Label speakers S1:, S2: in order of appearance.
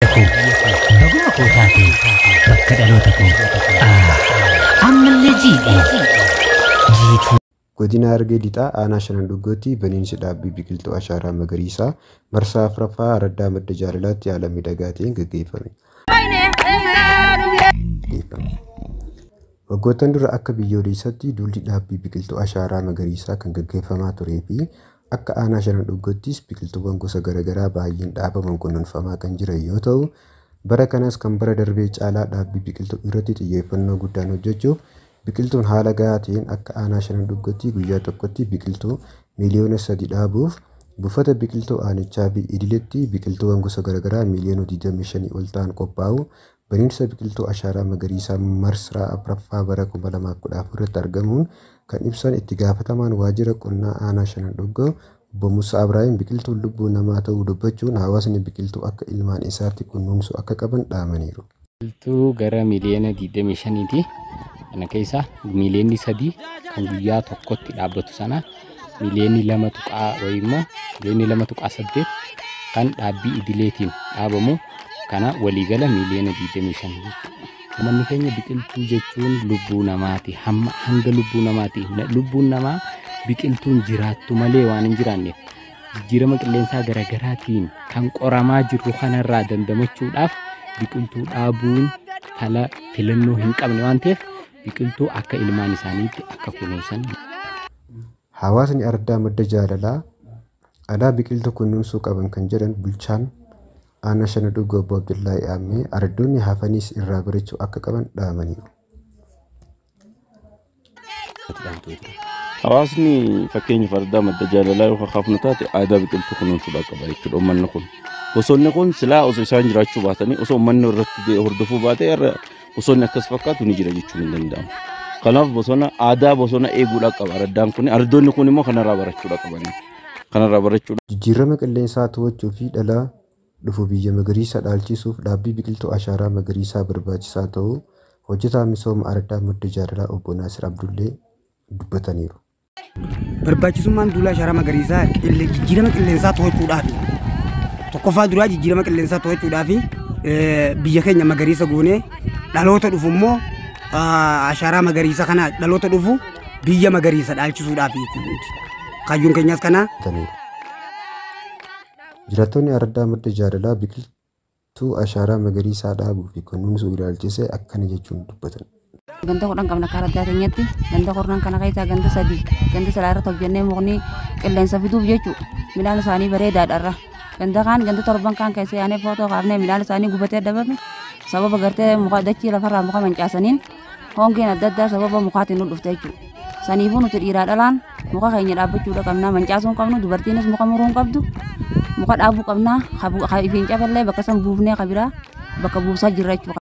S1: Aku, baguma ko taate, bakka dhaloota ko. Ammallee jiidhe.
S2: Godina Harargee Lixaa aanaa Shanan Dhuggootti baniinsi dhaabbii biqiltuu ashaaraa magariisaa marsaa afuraffaa araddaa madda jaalalaatti haala miidhagaa ta'een gaggeeffame. Waggoottan dura akka biyyoolessaatti duulli dhaabbii biqiltuu ashaaraa magariisaa kan gaggeeffamaa turee fi akka aanaa Shanan Dhuggoottis biqiltuuwwan gosa garaagaraa baay'een dhaabaman kunuunfamaa kan jiran yoo ta'u, bara kanas kan bara darbee caalaa dhaabbii biqiltuu irratti xiyyeeffannoo guddaan hojjechuuf biqiltuun haala gahaa ta'een akka aanaa Shanan Dhuggootti guyyaa tokkotti biqiltuu miliyoona 3 dhaabuuf buufata biqiltuu aanichaa fi idileetti biqiltuuwwan gosa garaagaraa miliyoona 25 ol ta'an qophaa'u baniinsa biqiltuu ashaaraa magariisaa marsaa afuraffaa bara 2014 irratti argamuun kan ibsan itti gaafatamaan waajjira qonnaa aanaa Shanan Dhuggoo obbo Musaa Ibraahim biqiltuun lubbuu namaa ta'uu dubbachuun hawaasni biqiltuu akka ilmaan isaatti kunuunsu akka qaban dhaamaniiru.
S3: Biqiltuu gara miliyoona 25ti. Kana keessa miliyoonni 3 kan guyyaa tokkotti dhaabbatu sana miliyoonni 2.8 kan dhaabbii idileetiin dhaabamu kana waliigala miliyoona 25. Uummanni keenya biqiltuu jechuun lubbuu namaati. Hanga lubbuu namaati. Lubbuun namaa biqiltuun jiraattu malee waan hin jiraanneef jijjiirama qilleensaa garaagaraatiin kan qoramaa jirru kanarraa dandamachuudhaaf biqiltuu dhaabuun fala filannoo hin qabne waan ta'eef biqiltuu akka ilmaan isaaniitti akka kunuunsan.
S2: Hawaasni araddaa madda jaalalaa alaa biqiltuu kunuunsuu qaban kan jedhan bulchaan aanaa Shanan Dhuggoo obbo Abdullaahi Aammee araddoonni hafanis irraa barachuu akka qaban dhaamaniiru.
S4: Hawaasni fakkeenyaaf araddaa madda jaalalaa yoo kaafnu taate aadaa biqiltuu kunuunsuudhaa qaba jechuudha uummanni kun. Bosonni kun silaa osoo isaan jiraachuu baatanii osoo uummanni irratti hordofuu baatee bosonni akkas fakkaatu ni jira jechuun hin danda'amu. Kanaaf aadaa bosona eeguudhaa qaba araddaan kun. Araddoonni kun immoo kanarraa barachuudhaa qabani. Kanarraa barachuudha.
S2: Jijjiirama qilleensaa to'achuu fi dhalaa dhufu biyya magariisa dhaalchisuuf dhaabbii biqiltuu ashaaraa magariisaa barbaachisaa ta'uu hojjetaa misooma araddaa madda jaalalaa obbo Naasir Abdullee dubbataniiru.
S5: Barbaachisummaan duula ashaaraa magariisaa jijjiirama qilleensaa to'achuudhaaf tokkoffaa duraa jijjiirama qilleensaa to'achuudhaaf biyya keenya magariisa goonee dhaloota dhufu immoo ashaaraa magariisa kana dhaloota dhufu biyya magariisa dhaalchisuudhaaf kaayyoon keenyaas kana.
S2: Jiraattonni araddaa madda jaalalaa biqiltuu ashaaraa magariisaa dhaabuu fi kunuunsuu ilaalchisee akkana jechuun dubbatan.
S6: Ganda kudhan qabna akka araddaa keenyatti ganda kornan kana keessaa ganda 3 ganda salaarratti hojjennee mukni qilleensa fiduuf jechuudha. Midhaan isaanii bareedaadha. Ganda kaan ganda 7 kaan keessa yaanee footoo kaafnee midhaan isaanii gubatee dabame sababa gartee muka dachii lafarraa muka mancaasaniin hongeen adda addaa sababa mukaatiin nu dhufte jechuudha. Saniifuu nuti dhiiraa dhalaan muka keenya dhaabbachuudha qabna mancaasuu hin qabnu dubartiinis muka muruu hin qabdu. Muka dhaabuu qabna ifiin caballee bakka san buufnee kabiraa bakka buusaa jirra jechuudha.